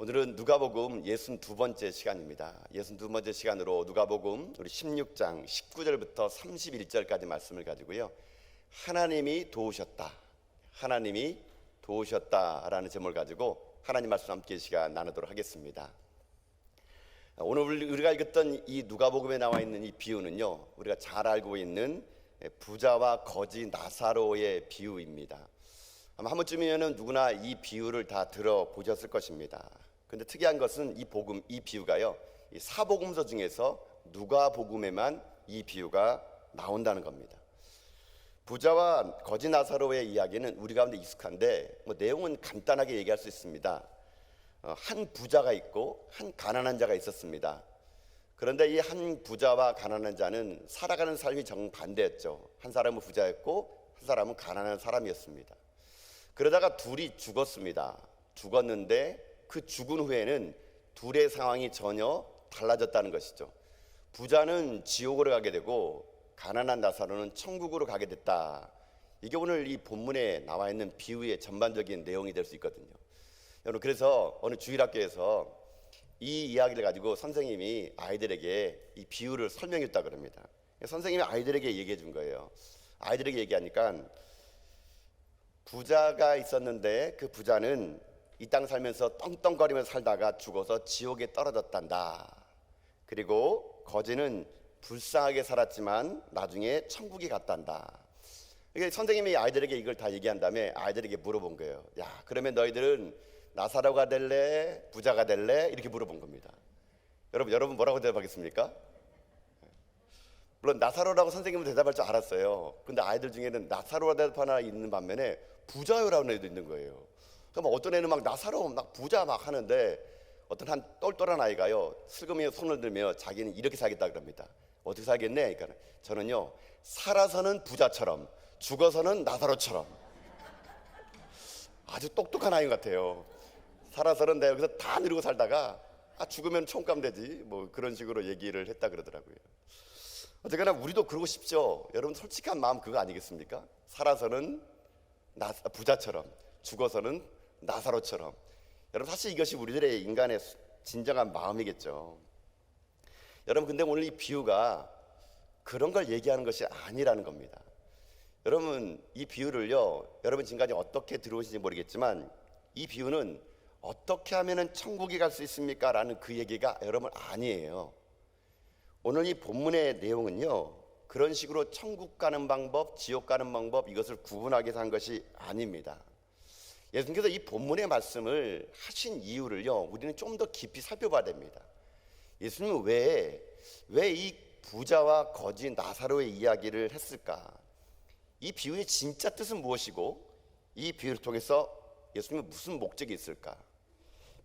오늘은 누가복음 62번째 시간입니다. 62번째 시간으로 누가복음 우리 16장 19절부터 31절까지 말씀을 가지고요. 하나님이 도우셨다. 하나님이 도우셨다라는 제목을 가지고 하나님 말씀 함께 시간 나누도록 하겠습니다. 오늘 우리가 읽었던 이 누가복음에 나와 있는 이 비유는요, 우리가 잘 알고 있는 부자와 거지 나사로의 비유입니다. 아마 한 번쯤이면 누구나 이 비유를 다 들어보셨을 것입니다. 근데 특이한 것은 이 비유가요, 이 사복음서 중에서 누가복음에만 이 비유가 나온다는 겁니다. 부자와 거지 나사로의 이야기는 우리 가운데 익숙한데 내용은 간단하게 얘기할 수 있습니다. 한 부자가 있고 한 가난한 자가 있었습니다. 그런데 이 한 부자와 가난한 자는 살아가는 삶이 정반대였죠. 한 사람은 부자였고 한 사람은 가난한 사람이었습니다. 그러다가 둘이 죽었습니다. 죽었는데 그 죽은 후에는 둘의 상황이 전혀 달라졌다는 것이죠. 부자는 지옥으로 가게 되고 가난한 나사로는 천국으로 가게 됐다. 이게 오늘 이 본문에 나와 있는 비유의 전반적인 내용이 될 수 있거든요. 여러분, 그래서 어느 주일학교에서 이 이야기를 가지고 선생님이 아이들에게 이 비유를 설명했다 그럽니다. 선생님이 아이들에게 얘기해 준 거예요. 아이들에게 얘기하니까 부자가 있었는데 그 부자는 이 땅 살면서 떵떵거리면서 살다가 죽어서 지옥에 떨어졌단다. 그리고 거지는 불쌍하게 살았지만 나중에 천국에 갔단다. 선생님이 아이들에게 이걸 다 얘기한 다음에 아이들에게 물어본 거예요. 야, 그러면 너희들은 나사로가 될래? 부자가 될래? 이렇게 물어본 겁니다. 여러분 뭐라고 대답하겠습니까? 물론 나사로라고 선생님은 대답할 줄 알았어요. 근데 아이들 중에는 나사로라 대답하나 있는 반면에 부자요라는 애도 있는 거예요. 그럼 어떤 애는 막 나사로 막 부자 막 하는데 어떤 한 똘똘한 아이가요, 슬그머니 손을 들며 자기는 이렇게 살겠다 그럽니다. 어떻게 살겠네? 그러니까 저는요, 살아서는 부자처럼 죽어서는 나사로처럼. 아주 똑똑한 아이 같아요. 살아서는 내가 여기서 다 누리고 살다가 죽으면 총감 되지, 뭐 그런 식으로 얘기를 했다 그러더라고요. 어쨌거나 우리도 그러고 싶죠. 여러분 솔직한 마음 그거 아니겠습니까? 살아서는 부자처럼 죽어서는 나사로처럼. 여러분 사실 이것이 우리들의 인간의 진정한 마음이겠죠. 여러분 근데 오늘 이 비유가 그런 걸 얘기하는 것이 아니라는 겁니다. 여러분 이 비유를요, 여러분 지금까지 어떻게 들어오신지 모르겠지만 이 비유는 어떻게 하면 천국에 갈 수 있습니까? 라는 그 얘기가 여러분 아니에요. 오늘 이 본문의 내용은요, 그런 식으로 천국 가는 방법, 지옥 가는 방법, 이것을 구분하게 한 것이 아닙니다. 예수님께서 이 본문의 말씀을 하신 이유를요, 우리는 좀 더 깊이 살펴봐야 됩니다. 예수님은 왜 이 부자와 거지 나사로의 이야기를 했을까? 이 비유의 진짜 뜻은 무엇이고 이 비유를 통해서 예수님은 무슨 목적이 있을까?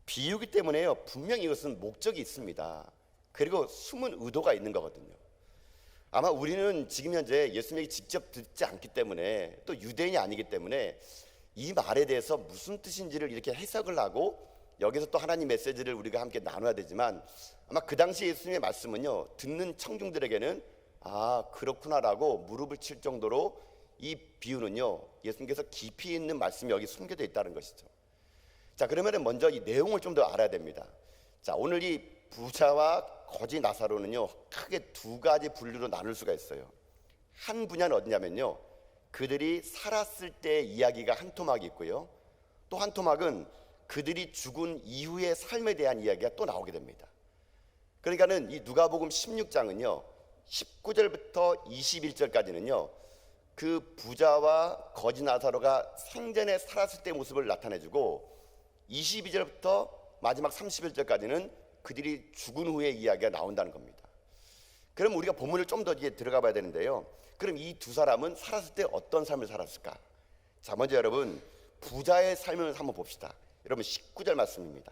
비유기 때문에요, 분명히 이것은 목적이 있습니다. 그리고 숨은 의도가 있는 거거든요. 아마 우리는 지금 현재 예수님에게 직접 듣지 않기 때문에, 또 유대인이 아니기 때문에 이 말에 대해서 무슨 뜻인지를 이렇게 해석을 하고 여기서 또 하나님 메시지를 우리가 함께 나눠야 되지만, 아마 그 당시 예수님의 말씀은요, 듣는 청중들에게는 그렇구나라고 무릎을 칠 정도로 이 비유는요, 예수님께서 깊이 있는 말씀이 여기 숨겨져 있다는 것이죠. 자, 그러면 먼저 이 내용을 좀 더 알아야 됩니다. 자, 오늘 이 부자와 거지 나사로는요, 크게 두 가지 분류로 나눌 수가 있어요. 한 분야는 어디냐면요, 그들이 살았을 때의 이야기가 한 토막이 있고요, 또 한 토막은 그들이 죽은 이후의 삶에 대한 이야기가 또 나오게 됩니다. 그러니까는 이 누가복음 16장은요 19절부터 21절까지는요 그 부자와 거지 나사로가 생전에 살았을 때의 모습을 나타내주고, 22절부터 마지막 31절까지는 그들이 죽은 후의 이야기가 나온다는 겁니다. 그럼 우리가 본문을 좀 더 들어가 봐야 되는데요, 그럼 이 두 사람은 살았을 때 어떤 삶을 살았을까? 자, 먼저 여러분 부자의 삶을 한번 봅시다. 여러분 19절 말씀입니다.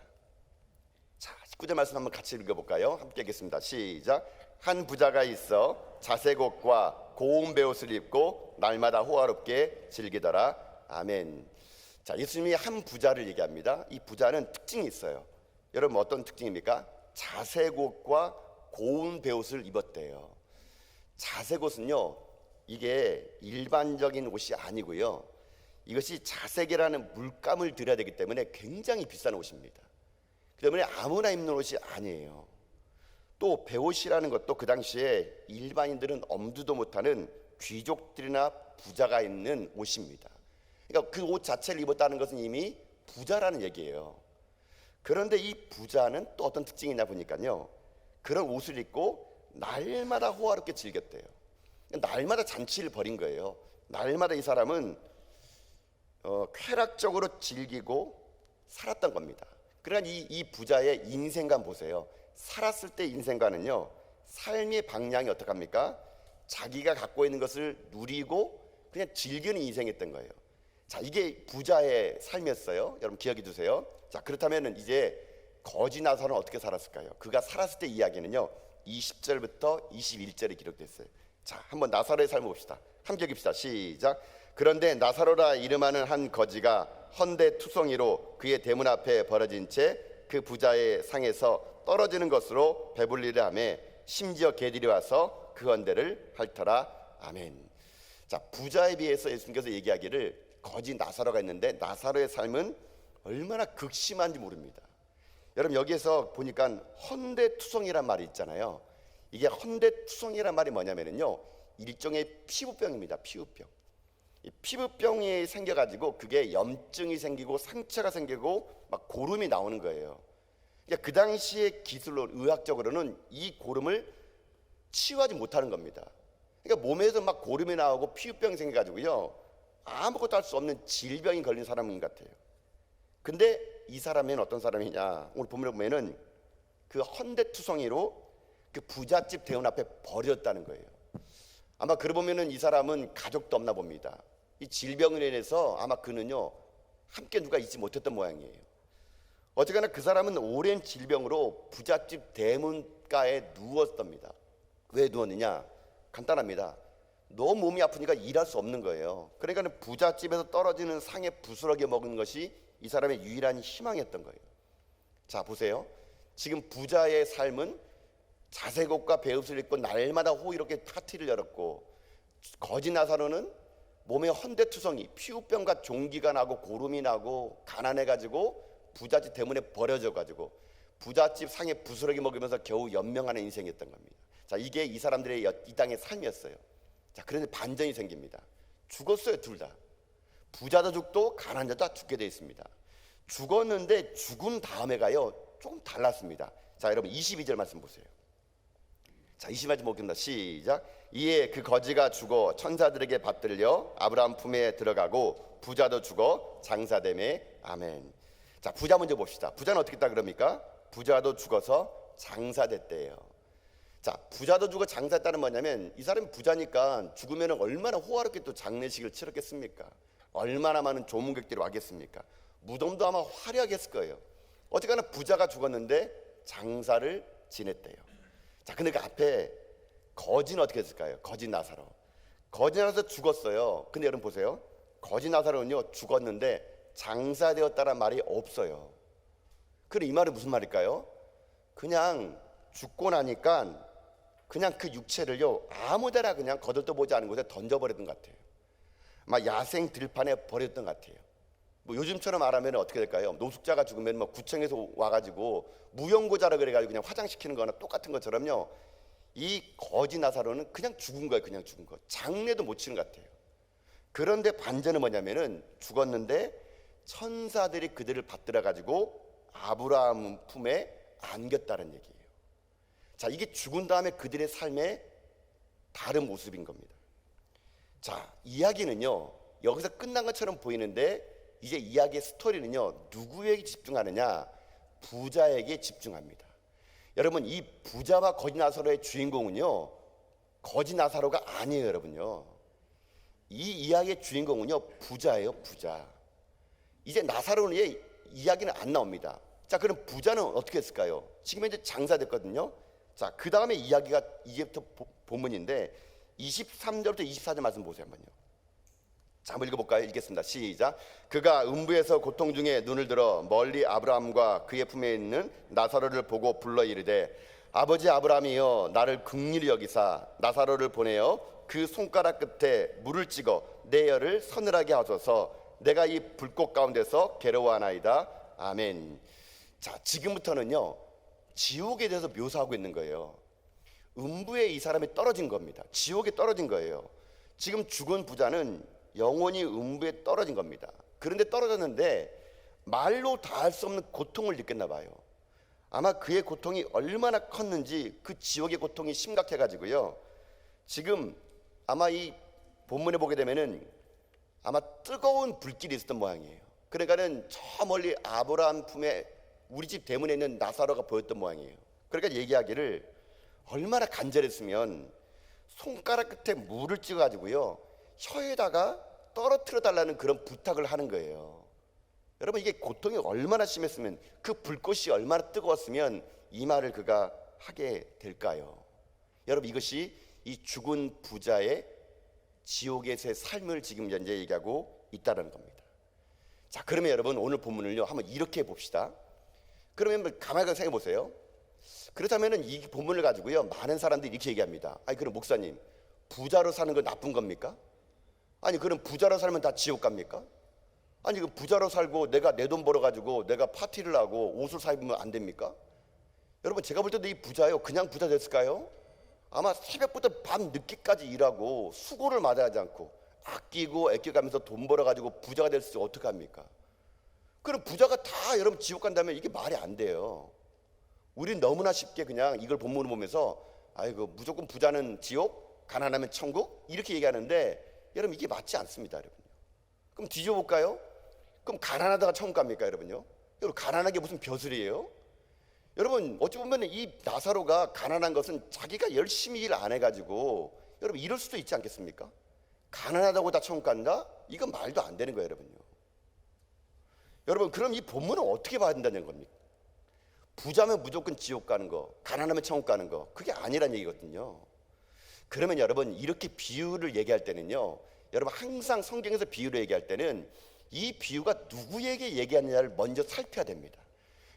자, 19절 말씀 한번 같이 읽어볼까요? 함께 읽겠습니다. 시작. 한 부자가 있어 자색 옷과 고운 베옷을 입고 날마다 호화롭게 즐기더라. 아멘. 자, 예수님이 한 부자를 얘기합니다. 이 부자는 특징이 있어요. 여러분 어떤 특징입니까? 자색 옷과 고운 베옷을 입었대요. 자색 옷은요, 이게 일반적인 옷이 아니고요, 이것이 자색이라는 물감을 들여야 되기 때문에 굉장히 비싼 옷입니다. 그러면 아무나 입는 옷이 아니에요. 또 베옷이라는 것도 그 당시에 일반인들은 엄두도 못하는 귀족들이나 부자가 입는 옷입니다. 그러니까 그 옷 자체를 입었다는 것은 이미 부자라는 얘기예요. 그런데 이 부자는 또 어떤 특징이 있나 보니까요, 그런 옷을 입고 날마다 호화롭게 즐겼대요. 날마다 잔치를 벌인 거예요. 날마다 이 사람은 쾌락적으로 즐기고 살았던 겁니다. 그러니까 이 부자의 인생관 보세요. 살았을 때 인생관은요, 삶의 방향이 어떡합니까? 자기가 갖고 있는 것을 누리고 그냥 즐기는 인생이었던 거예요. 자, 이게 부자의 삶이었어요. 여러분 기억해 두세요. 자, 그렇다면 이제 거지 나사로는 어떻게 살았을까요? 그가 살았을 때 이야기는요, 20절부터 21절에 기록됐어요. 자, 한번 나사로의 삶을 봅시다. 함께 읽읍시다. 시작. 그런데 나사로라 이름하는 한 거지가 헌데 투성이로 그의 대문 앞에 벌어진 채 그 부자의 상에서 떨어지는 것으로 배불리려 하며 심지어 개들이 와서 그 헌데를 핥더라. 아멘. 자, 부자에 비해서 예수님께서 얘기하기를 거지 나사로가 있는데 나사로의 삶은 얼마나 극심한지 모릅니다. 여러분 여기에서 보니까 헌데투성이란 말이 있잖아요. 이게 헌데투성이란 말이 뭐냐면요, 일종의 피부병입니다. 피부병. 이 피부병이 생겨가지고 그게 염증이 생기고 상처가 생기고 막 고름이 나오는 거예요. 그러니까 그 당시의 기술로 의학적으로는 이 고름을 치유하지 못하는 겁니다. 그러니까 몸에서 막 고름이 나오고 피부병이 생겨가지고요, 아무것도 할 수 없는 질병이 걸린 사람인 것 같아요. 근데 이 사람은 어떤 사람이냐, 오늘 본문에 보면은 그 헌데투성이로 그 부잣집 대원 앞에 버렸다는 거예요. 아마 그러 보면은 이 사람은 가족도 없나 봅니다. 이 질병으로 인해서 아마 그는요 함께 누가 있지 못했던 모양이에요. 어쨌거나 그 사람은 오랜 질병으로 부잣집 대문가에 누웠답니다. 왜 누웠느냐? 간단합니다. 너무 몸이 아프니까 일할 수 없는 거예요. 그러니까 부잣집에서 떨어지는 상에 부스러기 먹은 것이 이 사람의 유일한 희망이었던 거예요. 자, 보세요. 지금 부자의 삶은 자색옷과 베옷을 입고 날마다 호의롭게 파티를 열었고, 거지 나사로는 몸에 헌데투성이, 피부병과 종기가 나고 고름이 나고 가난해가지고 부잣집 대문에 버려져가지고 부잣집 상에 부스러기 먹으면서 겨우 연명하는 인생이었던 겁니다. 자, 이게 이 사람들의 이 땅의 삶이었어요. 자, 그런데 반전이 생깁니다. 죽었어요, 둘 다. 부자도 죽고 가난자도 다 죽게 되어 있습니다. 죽었는데 죽은 다음에가요 조금 달랐습니다. 자, 여러분 22절 말씀 보세요. 자, 22절 보겠습니다. 시작. 이에 그 거지가 죽어 천사들에게 받들려 아브라함 품에 들어가고 부자도 죽어 장사되매. 아멘. 자, 부자 먼저 봅시다. 부자는 어떻게 했다 그럽니까? 부자도 죽어서 장사됐대요. 자, 부자도 죽어 장사했다는 뭐냐면 이 사람이 부자니까 죽으면 얼마나 호화롭게 또 장례식을 치렀겠습니까? 얼마나 많은 조문객들이 와겠습니까? 무덤도 아마 화려하게 했을 거예요. 어쨌거나 부자가 죽었는데 장사를 지냈대요. 자, 근데 그 앞에 거지는 어떻게 했을까요? 거지 나사로. 거지 나사로 죽었어요. 근데 여러분 보세요. 거지 나사로는요 죽었는데 장사되었다는 말이 없어요. 그럼 이 말은 무슨 말일까요? 그냥 죽고 나니까 그냥 그 육체를요 아무데나 그냥 거들떠 보지 않은 곳에 던져버렸던 것 같아요. 막 야생 들판에 버렸던 것 같아요. 뭐 요즘처럼 말하면 어떻게 될까요? 노숙자가 죽으면 뭐 구청에서 와가지고 무용고자라 그래가지고 그냥 화장시키는 거나 똑같은 것처럼요, 이 거지 나사로는 그냥 죽은 거예요. 그냥 죽은 거. 장례도 못 치는 것 같아요. 그런데 반전은 뭐냐면은 죽었는데 천사들이 그들을 받들어 가지고 아브라함 품에 안겼다는 얘기예요. 자, 이게 죽은 다음에 그들의 삶의 다른 모습인 겁니다. 자, 이야기는요 여기서 끝난 것처럼 보이는데 이제 이야기의 스토리는요 누구에게 집중하느냐? 부자에게 집중합니다. 여러분, 이 부자와 거지 나사로의 주인공은요 거지 나사로가 아니에요. 여러분요, 이 이야기의 주인공은요 부자예요. 부자. 이제 나사로의 이야기는 안 나옵니다. 자, 그럼 부자는 어떻게 했을까요? 지금 이제 장사됐거든요. 자, 그 다음에 이야기가 이제부터 본문인데 23절부터 24절 말씀 보세요. 한번요. 자, 한번 읽어볼까요? 읽겠습니다. 시작. 그가 음부에서 고통 중에 눈을 들어 멀리 아브라함과 그의 품에 있는 나사로를 보고 불러 이르되, 아버지 아브라함이여, 나를 긍휼히 여기사 나사로를 보내어 그 손가락 끝에 물을 찍어 내 혀를 서늘하게 하소서. 내가 이 불꽃 가운데서 괴로워하나이다. 아멘. 자, 지금부터는요 지옥에 대해서 묘사하고 있는 거예요. 음부에 이 사람이 떨어진 겁니다. 지옥에 떨어진 거예요. 지금 죽은 부자는 영원히 음부에 떨어진 겁니다. 그런데 떨어졌는데 말로 다 할 수 없는 고통을 느꼈나 봐요. 아마 그의 고통이 얼마나 컸는지 그 지옥의 고통이 심각해가지고요, 지금 아마 이 본문에 보게 되면은 아마 뜨거운 불길이 있었던 모양이에요. 그러니까는 저 멀리 아브라함 품에 우리 집 대문에 있는 나사로가 보였던 모양이에요. 그러니까 얘기하기를 얼마나 간절했으면 손가락 끝에 물을 찍어가지고요 혀에다가 떨어뜨려 달라는 그런 부탁을 하는 거예요. 여러분, 이게 고통이 얼마나 심했으면, 그 불꽃이 얼마나 뜨거웠으면 이 말을 그가 하게 될까요? 여러분, 이것이 이 죽은 부자의 지옥에서의 삶을 지금 현재 얘기하고 있다는 겁니다. 자, 그러면 여러분 오늘 본문을요 한번 이렇게 봅시다. 그러면 가만히 생각해 보세요. 그렇다면 이 본문을 가지고요 많은 사람들이 이렇게 얘기합니다. 아니, 그럼 목사님, 부자로 사는 건 나쁜 겁니까? 아니, 그럼 부자로 살면 다 지옥 갑니까? 아니, 그 부자로 살고 내가 내 돈 벌어 가지고 내가 파티를 하고 옷을 사 입으면 안 됩니까? 여러분, 제가 볼 때도 이 부자요 그냥 부자 됐을까요? 아마 새벽부터 밤 늦게까지 일하고 수고를 마다하지 않고 아끼고 아껴가면서 돈 벌어 가지고 부자가 될 수 어떻게 합니까? 그럼 부자가 다 여러분 지옥 간다면 이게 말이 안 돼요. 우린 너무나 쉽게 그냥 이걸 본문을 보면서 아이고 무조건 부자는 지옥, 가난하면 천국 이렇게 얘기하는데, 여러분 이게 맞지 않습니다. 여러분요. 그럼 뒤져볼까요? 그럼 가난하다가 천국 갑니까? 여러분요. 여러분, 가난하게 무슨 벼슬이에요? 여러분, 어찌 보면 이 나사로가 가난한 것은 자기가 열심히 일 안 해가지고, 여러분 이럴 수도 있지 않겠습니까? 가난하다고 다 천국 간다? 이건 말도 안 되는 거예요. 여러분요. 여러분, 그럼 이 본문은 어떻게 봐야 된다는 겁니까? 부자면 무조건 지옥 가는 거, 가난하면 천국 가는 거, 그게 아니란 얘기거든요. 그러면 여러분, 이렇게 비유를 얘기할 때는요, 여러분 항상 성경에서 비유를 얘기할 때는 이 비유가 누구에게 얘기하느냐를 먼저 살펴야 됩니다.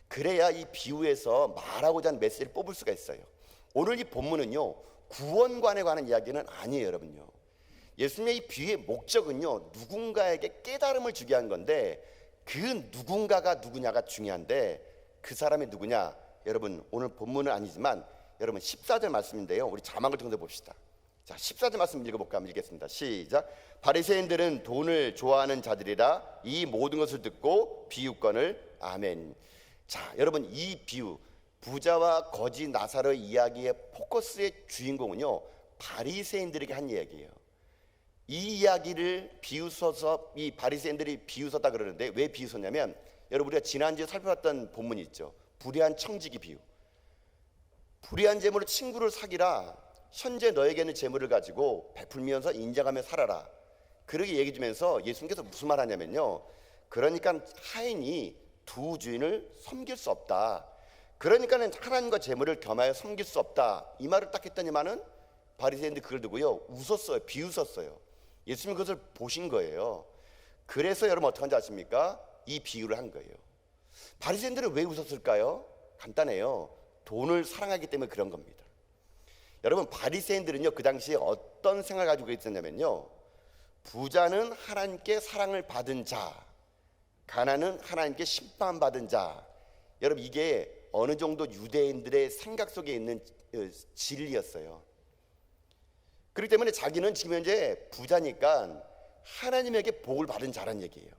그래야 이 비유에서 말하고자 하는 메시지를 뽑을 수가 있어요. 오늘 이 본문은요 구원관에 관한 이야기는 아니에요. 여러분요, 예수님의 이 비유의 목적은요 누군가에게 깨달음을 주게 한 건데, 그 누군가가 누구냐가 중요한데, 그 사람이 누구냐? 여러분, 오늘 본문은 아니지만 여러분 14절 말씀인데요, 우리 자막을 통해서 봅시다. 자, 14절 말씀 읽어볼까? 한번 읽겠습니다. 시작. 바리새인들은 돈을 좋아하는 자들이라 이 모든 것을 듣고 비유권을 아멘. 자, 여러분, 이 비유, 부자와 거지 나사로의 이야기의 포커스의 주인공은요 바리새인들에게 한 이야기예요. 이 이야기를 비웃어서 이 바리새인들이 비웃었다 그러는데, 왜 비웃었냐면, 여러분 우리가 지난주에 살펴봤던 본문이 있죠. 불의한 청지기 비유. 불의한 재물로 친구를 사귀라. 현재 너에게는 재물을 가지고 베풀면서 인정하며 살아라. 그렇게 얘기 주면서 예수님께서 무슨 말 하냐면요, 그러니까 하인이 두 주인을 섬길 수 없다. 그러니까는 하나님과 재물을 겸하여 섬길 수 없다. 이 말을 딱 했더니만은 바리새인들이 그걸 두고요 웃었어요. 비웃었어요. 예수님이 그것을 보신 거예요. 그래서 여러분 어떻게 한지 아십니까? 이 비유를 한 거예요. 바리새인들은 왜 웃었을까요? 간단해요. 돈을 사랑하기 때문에 그런 겁니다. 여러분, 바리새인들은요 그 당시에 어떤 생각을 가지고 있었냐면요, 부자는 하나님께 사랑을 받은 자, 가난은 하나님께 심판받은 자. 여러분, 이게 어느 정도 유대인들의 생각 속에 있는 진리였어요. 그렇기 때문에 자기는 지금 현재 부자니까 하나님에게 복을 받은 자란 얘기예요.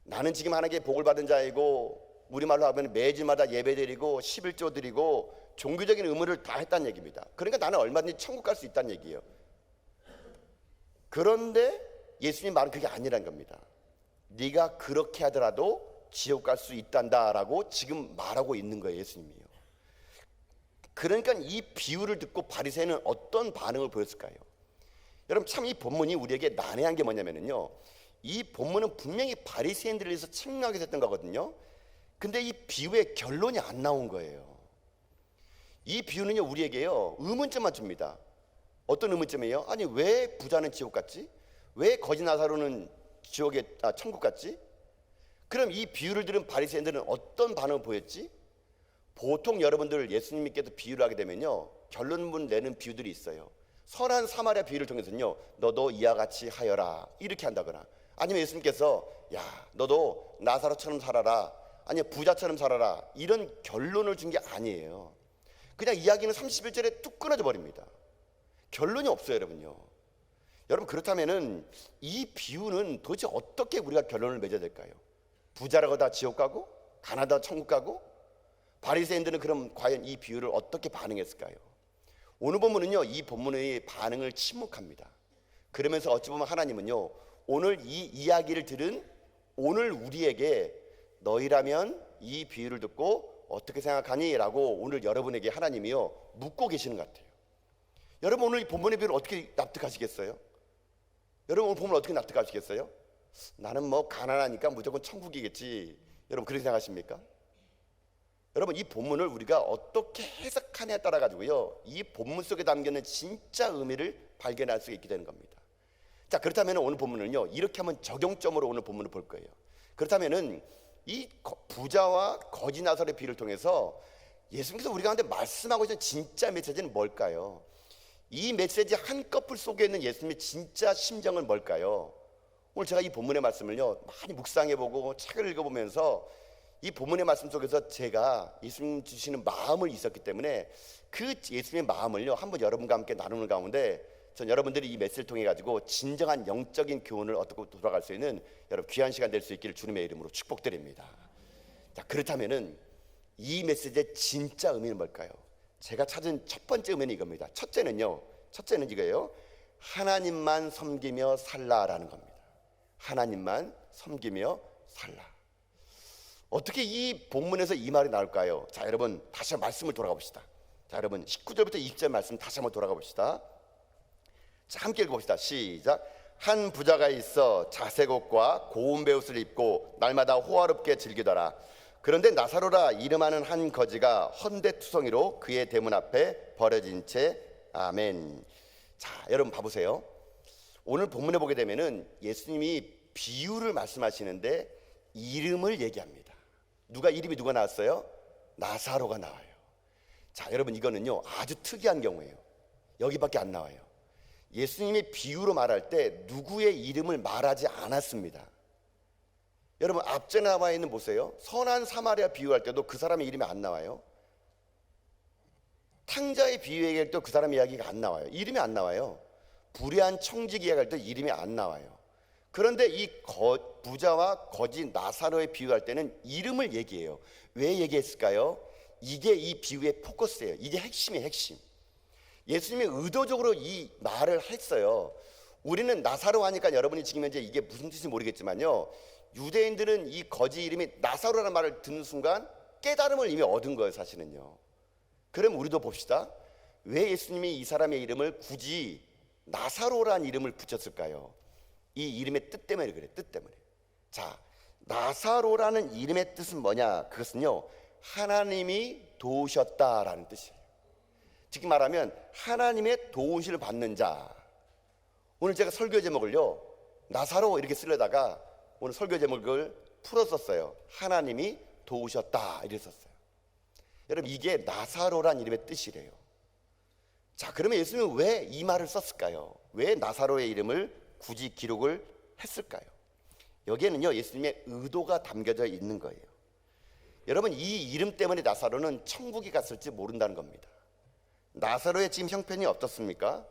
나는 지금 하나님께 복을 받은 자이고, 우리말로 하면 매주마다 예배 드리고 11조 드리고 종교적인 의무를 다 했다는 얘기입니다. 그러니까 나는 얼마든지 천국 갈 수 있다는 얘기예요. 그런데 예수님 말은 그게 아니란 겁니다. 네가 그렇게 하더라도 지옥 갈 수 있단다라고 지금 말하고 있는 거예요, 예수님이요. 그러니까 이 비유를 듣고 바리새인은 어떤 반응을 보였을까요? 여러분, 참 이 본문이 우리에게 난해한 게 뭐냐면요, 이 본문은 분명히 바리새인들을 위해서 책망하게 됐던 거거든요. 근데 이 비유의 결론이 안 나온 거예요. 이 비유는요 우리에게요 의문점만 줍니다. 어떤 의문점이에요? 아니, 왜 부자는 지옥 갔지? 왜 거지 나사로는 천국 갔지? 그럼 이 비유를 들은 바리새인들은 어떤 반응을 보였지? 보통 여러분들 예수님께서 비유를 하게 되면요 결론문 내는 비유들이 있어요. 선한 사마리아 비유를 통해서는요, 너도 이와 같이 하여라 이렇게 한다거나, 아니면 예수님께서 야, 너도 나사로처럼 살아라, 아니 부자처럼 살아라 이런 결론을 준 게 아니에요. 그냥 이야기는 31절에 뚝 끊어져 버립니다. 결론이 없어요, 여러분요. 여러분 그렇다면은 이 비유는 도대체 어떻게 우리가 결론을 맺어야 될까요? 부자라고 다 지옥 가고 가난하다 천국 가고? 바리새인들은 그럼 과연 이 비유를 어떻게 반응했을까요? 오늘 본문은요 이 본문의 반응을 침묵합니다. 그러면서 어찌 보면 하나님은요 오늘 이 이야기를 들은 오늘 우리에게 너희라면 이 비유를 듣고 어떻게 생각하니? 라고 오늘 여러분에게 하나님이요 묻고 계시는 것 같아요. 여러분 오늘 이 본문의 비유를 어떻게 납득하시겠어요? 여러분 오늘 본문 어떻게 납득하시겠어요? 나는 뭐 가난하니까 무조건 천국이겠지. 여러분 그렇게 생각하십니까? 여러분 이 본문을 우리가 어떻게 해석하냐에 따라 가지고요 이 본문 속에 담겨있는 진짜 의미를 발견할 수 있게 되는 겁니다. 자 그렇다면 오늘 본문은요 이렇게 한번 적용점으로 오늘 본문을 볼 거예요. 그렇다면은 이 부자와 거지 나사로의 비유를 통해서 예수님께서 우리 가운데 말씀하고 계신 진짜 메시지는 뭘까요? 이 메시지 한꺼풀 속에 있는 예수님의 진짜 심정은 뭘까요? 오늘 제가 이 본문의 말씀을요 많이 묵상해보고 책을 읽어보면서 이 본문의 말씀 속에서 제가 예수님 주시는 마음을 있었기 때문에 그 예수님의 마음을요 한번 여러분과 함께 나누는 가운데 전 여러분들이 이 메시지를 통해 가지고 진정한 영적인 교훈을 얻고 돌아갈 수 있는 여러분 귀한 시간 될 수 있기를 주님의 이름으로 축복드립니다. 자 그렇다면은 이 메시지의 진짜 의미는 뭘까요? 제가 찾은 첫 번째 의미는 이겁니다. 첫째는 이거예요. 하나님만 섬기며 살라라는 겁니다. 하나님만 섬기며 살라. 어떻게 이 본문에서 이 말이 나올까요? 자 여러분 다시 말씀을 돌아가 봅시다. 자 여러분 19절부터 20절 말씀 다시 한번 돌아가 봅시다. 자 함께 읽어봅시다. 시작. 한 부자가 있어 자색 옷과 고운 베옷을 입고 날마다 호화롭게 즐기더라. 그런데 나사로라 이름하는 한 거지가 헌데투성이로 그의 대문 앞에 버려진 채. 아멘. 자 여러분 봐보세요. 오늘 본문에 보게 되면은 예수님이 비유를 말씀하시는데 이름을 얘기합니다. 이름이 누가 나왔어요? 나사로가 나와요. 자 여러분 이거는요 아주 특이한 경우예요. 여기밖에 안 나와요. 예수님이 비유로 말할 때 누구의 이름을 말하지 않았습니다. 여러분 앞전에 나와 있는 보세요. 선한 사마리아 비유할 때도 그 사람의 이름이 안 나와요. 탕자의 비유 얘기할 때 그 사람 이야기가 안 나와요. 이름이 안 나와요. 불의한 청지기 이야기할 때 이름이 안 나와요. 그런데 이 부자와 거지 나사로의 비유할 때는 이름을 얘기해요. 왜 얘기했을까요? 이게 이 비유의 포커스예요. 이게 핵심이에요, 핵심. 예수님이 의도적으로 이 말을 했어요. 우리는 나사로 하니까 여러분이 지금 현재 이게 무슨 뜻인지 모르겠지만요. 유대인들은 이 거지 이름이 나사로라는 말을 듣는 순간 깨달음을 이미 얻은 거예요, 사실은요. 그럼 우리도 봅시다. 왜 예수님이 이 사람의 이름을 굳이 나사로라는 이름을 붙였을까요? 이 이름의 뜻 때문에 그래, 뜻 때문에. 자, 나사로라는 이름의 뜻은 뭐냐? 그것은요, 하나님이 도우셨다라는 뜻이에요. 즉 말하면 하나님의 도우심을 받는 자. 오늘 제가 설교 제목을요, 나사로 이렇게 쓰려다가 오늘 설교 제목을 풀었었어요. 하나님이 도우셨다 이렇게 썼어요. 여러분 이게 나사로란 이름의 뜻이래요. 자 그러면 예수님은 왜 이 말을 썼을까요? 왜 나사로의 이름을 굳이 기록을 했을까요? 여기에는요 예수님의 의도가 담겨져 있는 거예요. 여러분 이 이름 때문에 나사로는 천국에 갔을지 모른다는 겁니다. 나사로의 지금 형편이 어떻습니까?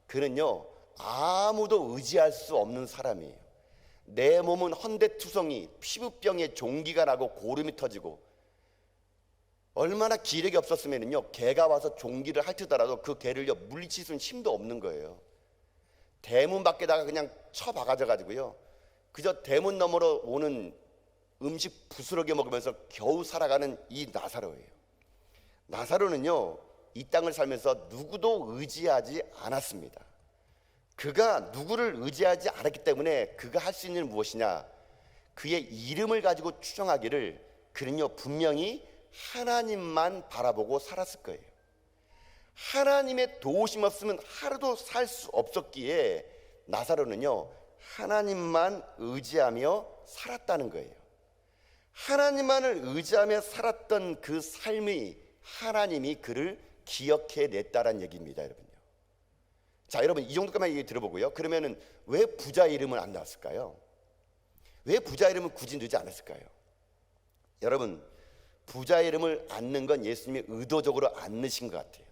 그는요 아무도 의지할 수 없는 사람이에요. 내 몸은 헌데투성이, 피부병에 종기가 나고 고름이 터지고, 얼마나 기력이 없었으면요 개가 와서 종기를 핥으더라도 그 개를요 물리칠 수 있는 힘도 없는 거예요. 대문 밖에다가 그냥 쳐박아져 가지고요 그저 대문 너머로 오는 음식 부스러기 먹으면서 겨우 살아가는 이 나사로예요. 나사로는요 이 땅을 살면서 누구도 의지하지 않았습니다. 그가 누구를 의지하지 않았기 때문에 그가 할 수 있는 무엇이냐, 그의 이름을 가지고 추정하기를 그는요 분명히 하나님만 바라보고 살았을 거예요. 하나님의 도우심 없으면 하루도 살 수 없었기에 나사로는요 하나님만 의지하며 살았다는 거예요. 하나님만을 의지하며 살았던 그 삶이 하나님이 그를 기억해 냈다는 얘기입니다, 여러분요. 자, 여러분 이 정도까지만 얘기 들어보고요. 그러면은 왜 부자 이름을 안 나왔을까요? 왜 부자 이름을 굳이 넣지 않았을까요? 여러분, 부자의 이름을 안는 건 예수님이 의도적으로 안 넣으신 것 같아요.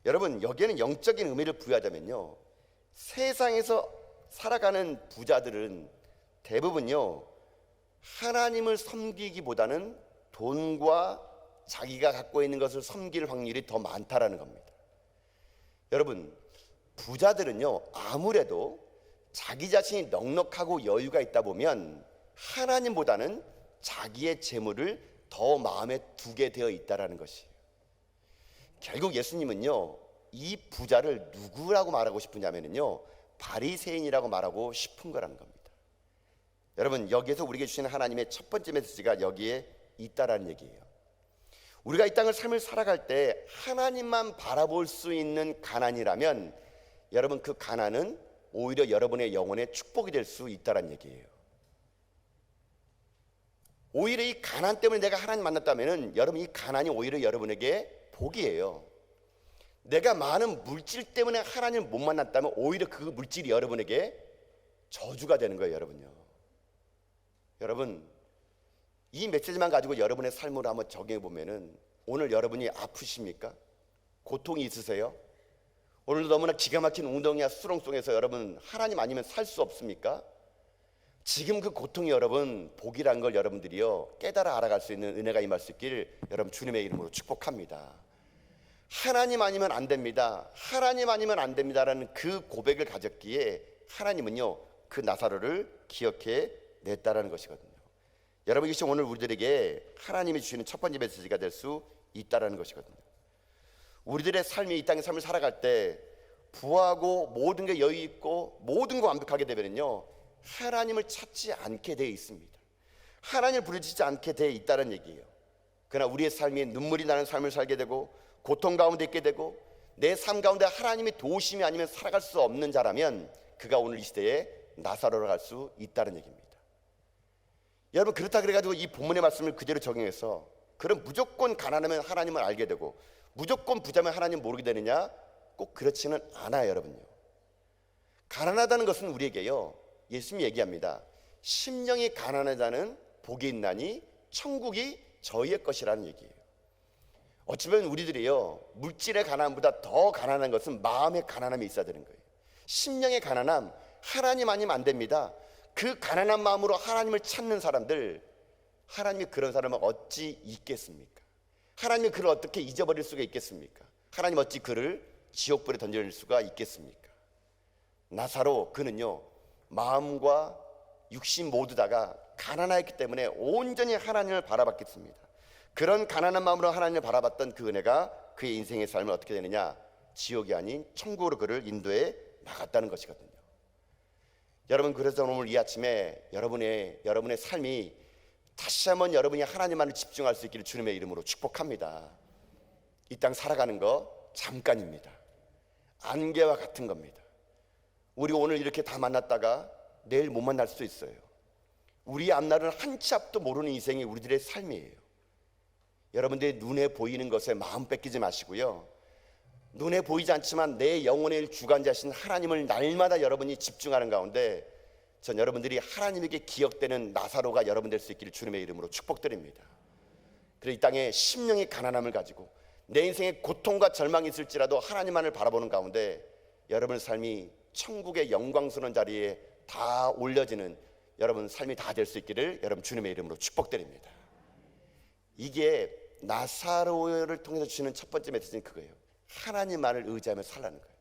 여러분, 여기에는 영적인 의미를 부여하자면요, 세상에서 살아가는 부자들은 대부분요, 하나님을 섬기기보다는 돈과 자기가 갖고 있는 것을 섬길 확률이 더 많다라는 겁니다. 여러분, 부자들은요, 아무래도 자기 자신이 넉넉하고 여유가 있다 보면 하나님보다는 자기의 재물을 더 마음에 두게 되어 있다라는 것이에요. 결국 예수님은요, 이 부자를 누구라고 말하고 싶으냐면요, 바리새인이라고 말하고 싶은 거라는 겁니다. 여러분, 여기에서 우리에게 주시는 하나님의 첫 번째 메시지가 여기에 있다라는 얘기예요. 우리가 이 땅을 삶을 살아갈 때 하나님만 바라볼 수 있는 가난이라면 여러분, 그 가난은 오히려 여러분의 영혼의 축복이 될 수 있다라는 얘기예요. 오히려 이 가난 때문에 내가 하나님 만났다면 여러분, 이 가난이 오히려 여러분에게 복이에요. 내가 많은 물질 때문에 하나님을 못 만났다면 오히려 그 물질이 여러분에게 저주가 되는 거예요. 여러분, 이 메시지만 가지고 여러분의 삶으로 한번 적용해 보면은, 오늘 여러분이 아프십니까? 고통이 있으세요? 오늘도 너무나 기가 막힌 웅덩이와 수렁 속에서 여러분 하나님 아니면 살 수 없습니까? 지금 그 고통이 여러분 복이란 걸 여러분들이요 깨달아 알아갈 수 있는 은혜가 임할 수 있길 여러분 주님의 이름으로 축복합니다. 하나님 아니면 안 됩니다. 하나님 아니면 안 됩니다라는 그 고백을 가졌기에 하나님은요 그 나사로를 기억해 냈다라는 것이거든요. 여러분, 이것이 오늘 우리들에게 하나님이 주시는 첫 번째 메시지가 될 수 있다라는 것이거든요. 우리들의 삶이 이 땅의 삶을 살아갈 때 부하고 모든 게 여유 있고 모든 거 완벽하게 되면요 하나님을 찾지 않게 돼 있습니다. 하나님을 부르짖지 않게 돼 있다는 얘기예요. 그러나 우리의 삶이 눈물이 나는 삶을 살게 되고 고통 가운데 있게 되고 내 삶 가운데 하나님의 도우심이 아니면 살아갈 수 없는 자라면 그가 오늘 이 시대에 나사로로 갈 수 있다는 얘기입니다. 여러분, 그렇다 그래가지고 이 본문의 말씀을 그대로 적용해서 그럼 무조건 가난하면 하나님을 알게 되고 무조건 부자면 하나님 모르게 되느냐? 꼭 그렇지는 않아요. 여러분요, 가난하다는 것은 우리에게요 예수님이 얘기합니다. 심령이 가난한 자는 복이 있나니 천국이 저희의 것이라는 얘기예요. 어쩌면 우리들이요 물질의 가난보다 더 가난한 것은 마음의 가난함이 있어야 되는 거예요. 심령의 가난함, 하나님 아니면 안 됩니다. 그 가난한 마음으로 하나님을 찾는 사람들, 하나님이 그런 사람은 어찌 있겠습니까? 하나님이 그를 어떻게 잊어버릴 수가 있겠습니까? 하나님 어찌 그를 지옥불에 던질 수가 있겠습니까? 나사로, 그는요 마음과 육신 모두 다가 가난하였기 때문에 온전히 하나님을 바라봤겠습니다. 그런 가난한 마음으로 하나님을 바라봤던 그 은혜가 그의 인생의 삶을 어떻게 되느냐? 지옥이 아닌 천국으로 그를 인도해 나갔다는 것이거든요. 여러분, 그래서 오늘 이 아침에 여러분의 삶이 다시 한번 여러분이 하나님만을 집중할 수 있기를 주님의 이름으로 축복합니다. 이 땅 살아가는 거 잠깐입니다. 안개와 같은 겁니다. 우리 오늘 이렇게 다 만났다가 내일 못 만날 수도 있어요. 우리의 앞날은 한 치 앞도 모르는 인생이 우리들의 삶이에요. 여러분들의 눈에 보이는 것에 마음 뺏기지 마시고요, 눈에 보이지 않지만 내 영혼의 주관자신 하나님을 날마다 여러분이 집중하는 가운데 전 여러분들이 하나님에게 기억되는 나사로가 여러분 될 수 있기를 주님의 이름으로 축복드립니다. 그래서 이 땅에 심령의 가난함을 가지고 내 인생에 고통과 절망이 있을지라도 하나님만을 바라보는 가운데 여러분의 삶이 천국의 영광스러운 자리에 다 올려지는 여러분 삶이 다 될 수 있기를 여러분 주님의 이름으로 축복드립니다. 이게 나사로를 통해서 주시는 첫 번째 메시지는 그거예요. 하나님만을 의지하며 살라는 거예요.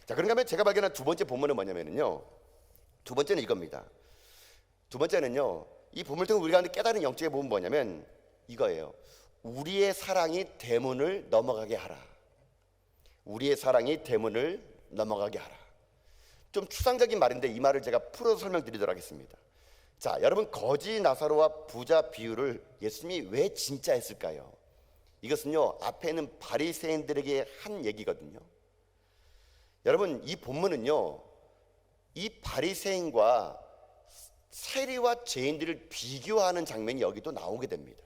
자, 그런가 하면 제가 발견한 두 번째 본문은 뭐냐면요, 두 번째는 이겁니다. 두 번째는요, 이 본문을 통해 우리가 깨달은 영적인 부분은 뭐냐면 이거예요. 우리의 사랑이 대문을 넘어가게 하라. 우리의 사랑이 대문을 넘어가게 하라. 좀 추상적인 말인데 이 말을 제가 풀어서 설명드리도록 하겠습니다. 자, 여러분, 거지 나사로와 부자 비유를 예수님이 왜 진짜 했을까요? 이것은요 앞에 있는 바리새인들에게 한 얘기거든요. 여러분, 이 본문은요 이 바리새인과 세리와 죄인들을 비교하는 장면이 여기도 나오게 됩니다.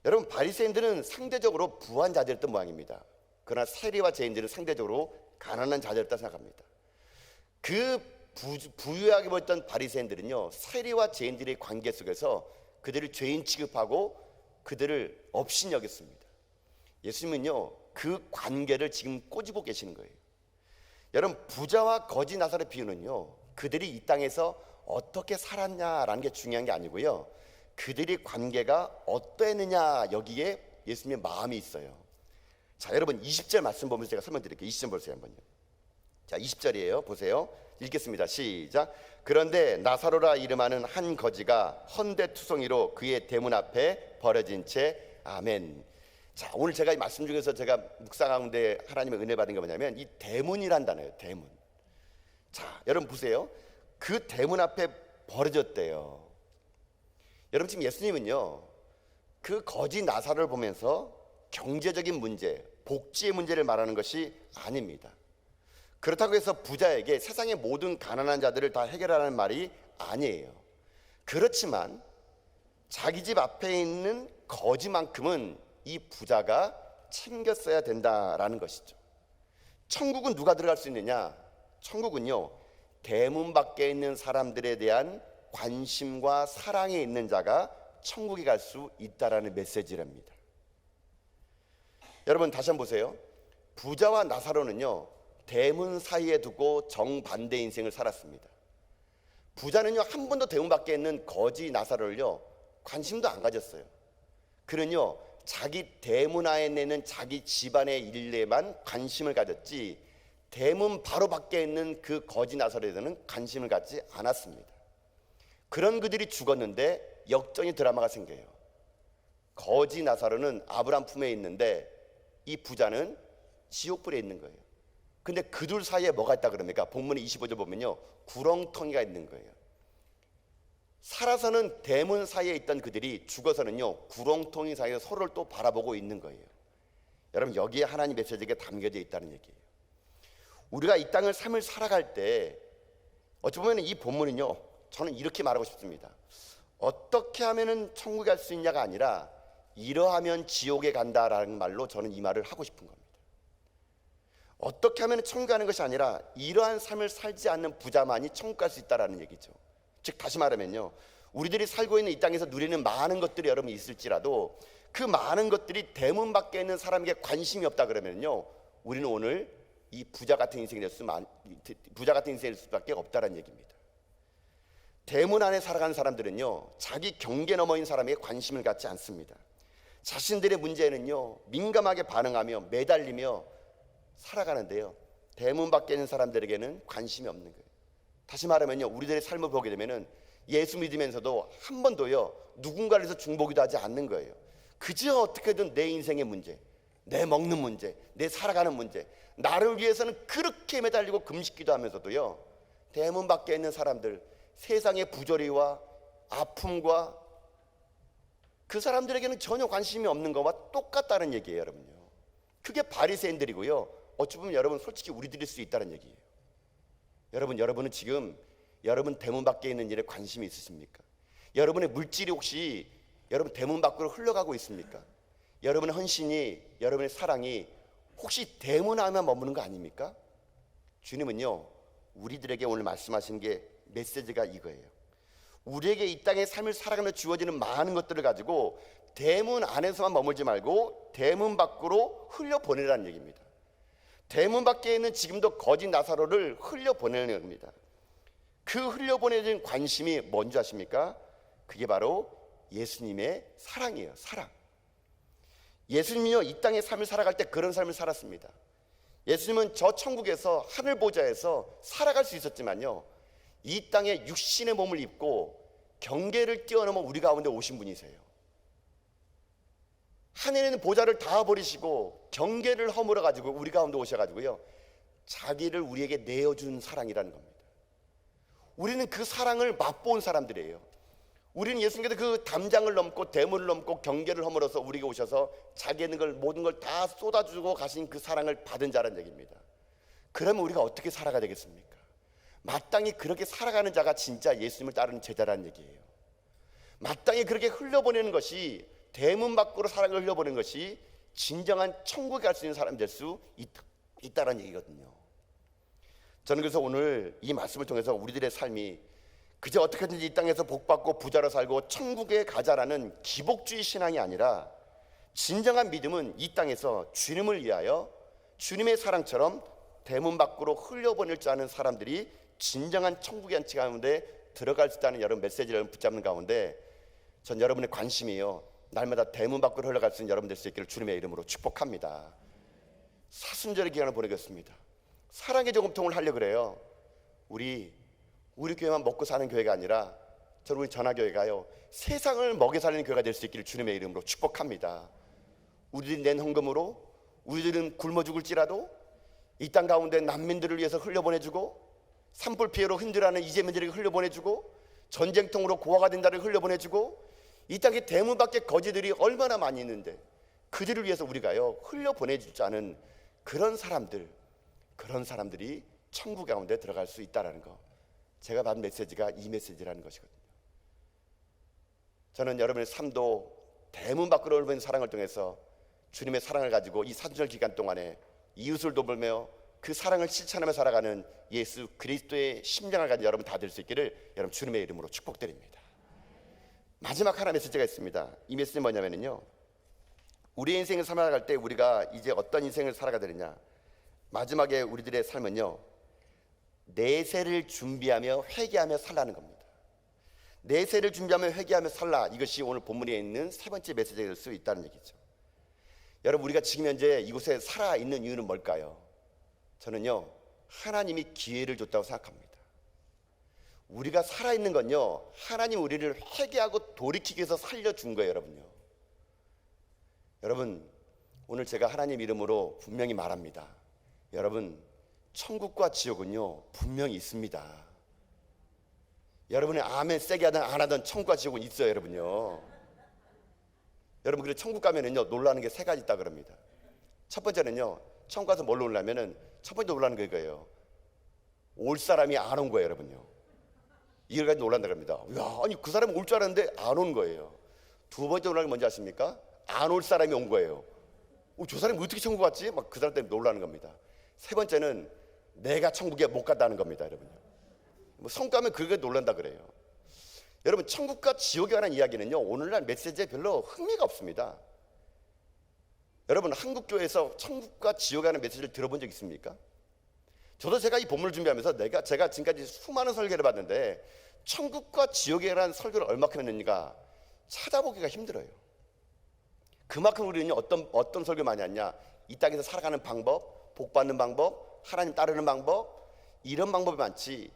여러분, 바리새인들은 상대적으로 부한 자들이었던 모양입니다. 그러나 세리와 죄인들은 상대적으로 가난한 자들이었다 생각합니다. 그 부유하게 보였던 바리새인들은요 세리와 죄인들의 관계 속에서 그들을 죄인 취급하고 그들을 업신 여겼습니다. 예수님은요, 그 관계를 지금 꼬집고 계시는 거예요. 여러분, 부자와 거지 나사로의 비유는요, 그들이 이 땅에서 어떻게 살았냐라는 게 중요한 게 아니고요, 그들이 관계가 어떠했느냐, 여기에 예수님의 마음이 있어요. 자, 여러분 20절 말씀 보면서 제가 설명드릴게요. 20절 보세요 한번요. 자, 20절이에요. 보세요. 읽겠습니다. 시작. 그런데 나사로라 이름하는 한 거지가 헌데투성이로 그의 대문 앞에 버려진 채 아멘. 자, 오늘 제가 이 말씀 중에서 제가 묵상하는데 하나님의 은혜 받은 게 뭐냐면 이 대문이란 단어예요. 대문. 자, 여러분 보세요. 그 대문 앞에 버려졌대요. 여러분, 지금 예수님은요, 그 거지 나사로를 보면서 경제적인 문제, 복지의 문제를 말하는 것이 아닙니다. 그렇다고 해서 부자에게 세상의 모든 가난한 자들을 다 해결하라는 말이 아니에요. 그렇지만 자기 집 앞에 있는 거지만큼은 이 부자가 챙겼어야 된다라는 것이죠. 천국은 누가 들어갈 수 있느냐? 천국은요, 대문 밖에 있는 사람들에 대한 관심과 사랑이 있는 자가 천국에 갈 수 있다라는 메시지랍니다. 여러분 다시 한번 보세요. 부자와 나사로는요, 대문 사이에 두고 정반대 인생을 살았습니다. 부자는요, 한 번도 대문 밖에 있는 거지 나사로를요 관심도 안 가졌어요. 그는요, 자기 대문 안에 내는 자기 집안의 일에만 관심을 가졌지 대문 바로 밖에 있는 그 거지 나사로에 대해서는 관심을 갖지 않았습니다. 그런 그들이 죽었는데 역전의 드라마가 생겨요. 거지 나사로는 아브라함 품에 있는데 이 부자는 지옥불에 있는 거예요. 근데 그 둘 사이에 뭐가 있다 그럽니까? 본문의 25절 보면요, 구렁텅이가 있는 거예요. 살아서는 대문 사이에 있던 그들이 죽어서는요, 구렁텅이 사이에 서로를 또 바라보고 있는 거예요. 여러분, 여기에 하나님 메시지가 담겨져 있다는 얘기예요. 우리가 이 땅을 삶을 살아갈 때 어찌 보면 이 본문은요, 저는 이렇게 말하고 싶습니다. 어떻게 하면은 천국에 갈 수 있냐가 아니라 이러하면 지옥에 간다라는 말로 저는 이 말을 하고 싶은 겁니다. 어떻게 하면 천국에 가는 것이 아니라 이러한 삶을 살지 않는 부자만이 천국 갈 수 있다라는 얘기죠. 즉 다시 말하면요, 우리들이 살고 있는 이 땅에서 누리는 많은 것들이 여러분 있을지라도 그 많은 것들이 대문 밖에 있는 사람에게 관심이 없다 그러면요, 우리는 오늘 이 부자 같은 인생이 될 수밖에 없다라는 얘기입니다. 대문 안에 살아가는 사람들은요, 자기 경계 너머인 사람에게 관심을 갖지 않습니다. 자신들의 문제에는요, 민감하게 반응하며 매달리며 살아가는데요, 대문 밖에 있는 사람들에게는 관심이 없는 거예요. 다시 말하면요, 우리들의 삶을 보게 되면은 예수 믿으면서도 한 번도요, 누군가를 위해서 중보기도 하지 않는 거예요. 그저 어떻게든 내 인생의 문제, 내 먹는 문제, 내 살아가는 문제, 나를 위해서는 그렇게 매달리고 금식기도 하면서도요, 대문 밖에 있는 사람들, 세상의 부조리와 아픔과 그 사람들에게는 전혀 관심이 없는 것과 똑같다는 얘기예요, 여러분요. 그게 바리새인들이고요, 어찌 보면 여러분 솔직히 우리들일 수 있다는 얘기예요. 여러분은 지금 여러분 대문 밖에 있는 일에 관심이 있으십니까? 여러분의 물질이 혹시 여러분 대문 밖으로 흘러가고 있습니까? 여러분의 헌신이, 여러분의 사랑이 혹시 대문 안에만 머무는 거 아닙니까? 주님은요, 우리들에게 오늘 말씀하시는 게 메시지가 이거예요. 우리에게 이 땅의 삶을 살아가며 주어지는 많은 것들을 가지고 대문 안에서만 머물지 말고 대문 밖으로 흘려보내라는 얘기입니다. 대문 밖에 있는 지금도 거짓 나사로를 흘려보내는 겁니다. 그 흘려보내는 관심이 뭔지 아십니까? 그게 바로 예수님의 사랑이에요. 사랑. 예수님이요, 이 땅의 삶을 살아갈 때 그런 삶을 살았습니다. 예수님은 저 천국에서 하늘 보좌에서 살아갈 수 있었지만요, 이 땅에 육신의 몸을 입고 경계를 뛰어넘어 우리 가운데 오신 분이세요. 하늘에 있는 보좌를 다 버리시고 경계를 허물어 가지고 우리 가운데 오셔가지고요, 자기를 우리에게 내어준 사랑이라는 겁니다. 우리는 그 사랑을 맛본 사람들이에요. 우리는 예수님께서 그 담장을 넘고 대문을 넘고 경계를 허물어서 우리에게 오셔서 자기 있는 걸 모든 걸 다 쏟아주고 가신 그 사랑을 받은 자라는 얘기입니다. 그러면 우리가 어떻게 살아가야 되겠습니까? 마땅히 그렇게 살아가는 자가 진짜 예수님을 따르는 제자라는 얘기예요. 마땅히 그렇게 흘려보내는 것이, 대문 밖으로 사랑을 흘려보내는 것이 진정한 천국에 갈 수 있는 사람이 될 수 있다는 얘기거든요. 저는 그래서 오늘 이 말씀을 통해서 우리들의 삶이 그저 어떻게든지 이 땅에서 복받고 부자로 살고 천국에 가자라는 기복주의 신앙이 아니라, 진정한 믿음은 이 땅에서 주님을 위하여 주님의 사랑처럼 대문 밖으로 흘려보낼 줄 아는 사람들이 진정한 천국의 안치 가운데 들어갈 수 있다는 여러분 메시지를 붙잡는 가운데, 전 여러분의 관심이요, 날마다 대문 밖으로 흘러갈 수 있는 여러분 될 수 있기를 주님의 이름으로 축복합니다. 사순절의 기간을 보내겠습니다. 사랑의 저금통을 하려고 그래요. 우리 교회만 먹고 사는 교회가 아니라, 저는 우리 전화교회가요, 세상을 먹여 살리는 교회가 될 수 있기를 주님의 이름으로 축복합니다. 우리들이 낸 헌금으로 우리들은 굶어 죽을지라도 이 땅 가운데 난민들을 위해서 흘려보내주고, 산불 피해로 힘들어하는 이재민들에게 흘려보내주고, 전쟁통으로 고아가 된다를 흘려보내주고, 이 땅에 대문 밖에 거지들이 얼마나 많이 있는데 그들을 위해서 우리가요 흘려보내주지 않은 그런 사람들이 천국 가운데 들어갈 수 있다는 거, 제가 받은 메시지가 이 메시지라는 것이거든요. 저는 여러분의 삶도 대문 밖으로 흘러보낸 사랑을 통해서 주님의 사랑을 가지고 이 사순절 기간 동안에 이웃을 돕으며 그 사랑을 실천하며 살아가는 예수 그리스도의 심장을 가진 여러분 다 될 수 있기를 여러분 주님의 이름으로 축복드립니다. 마지막 하나 메시지가 있습니다. 이 메시지는 뭐냐면요, 우리의 인생을 살아갈 때 우리가 이제 어떤 인생을 살아가야 되느냐, 마지막에 우리들의 삶은요, 내세를 준비하며 회개하며 살라는 겁니다. 내세를 준비하며 회개하며 살라, 이것이 오늘 본문에 있는 세 번째 메시지가 될 수 있다는 얘기죠. 여러분, 우리가 지금 현재 이곳에 살아있는 이유는 뭘까요? 저는요, 하나님이 기회를 줬다고 생각합니다. 우리가 살아있는 건요, 하나님 우리를 회개하고 돌이키기 위해서 살려준 거예요. 여러분, 오늘 제가 하나님 이름으로 분명히 말합니다. 여러분, 천국과 지옥은요 분명히 있습니다. 여러분이 아멘 세게 하든 안 하든 천국과 지옥은 있어요. 여러분, 그리고 천국 가면은요 놀라는 게 세 가지 있다 그럽니다. 첫 번째는요, 천국 가서 뭘 놀라면은, 첫 번째 놀라는 게 이거예요. 올 사람이 안 온 거예요. 이걸 가지고 놀란다 그럽니다. 야, 아니 그 사람이 올 줄 알았는데 안 온 거예요. 두 번째 놀라는 게 뭔지 아십니까? 안 올 사람이 온 거예요. 저 사람이 어떻게 천국 갔지? 막 그 사람 때문에 놀라는 겁니다. 세 번째는 내가 천국에 못 갔다는 겁니다. 성과 하면 그게 놀란다 그래요. 여러분, 천국과 지옥에 관한 이야기는요 오늘날 메시지에 별로 흥미가 없습니다. 여러분, 한국교회에서 천국과 지옥에 관한 메시지를 들어본 적 있습니까? 저도 제가 이 본문을 준비하면서 제가 지금까지 수많은 설교를 봤는데 천국과 지옥에 관한 설교를 얼마큼 했는가 찾아보기가 힘들어요. 그만큼 우리는 어떤 설교 많이 하냐, 이 땅에서 살아가는 방법, 복 받는 방법, 하나님 따르는 방법, 이런 방법이 많지,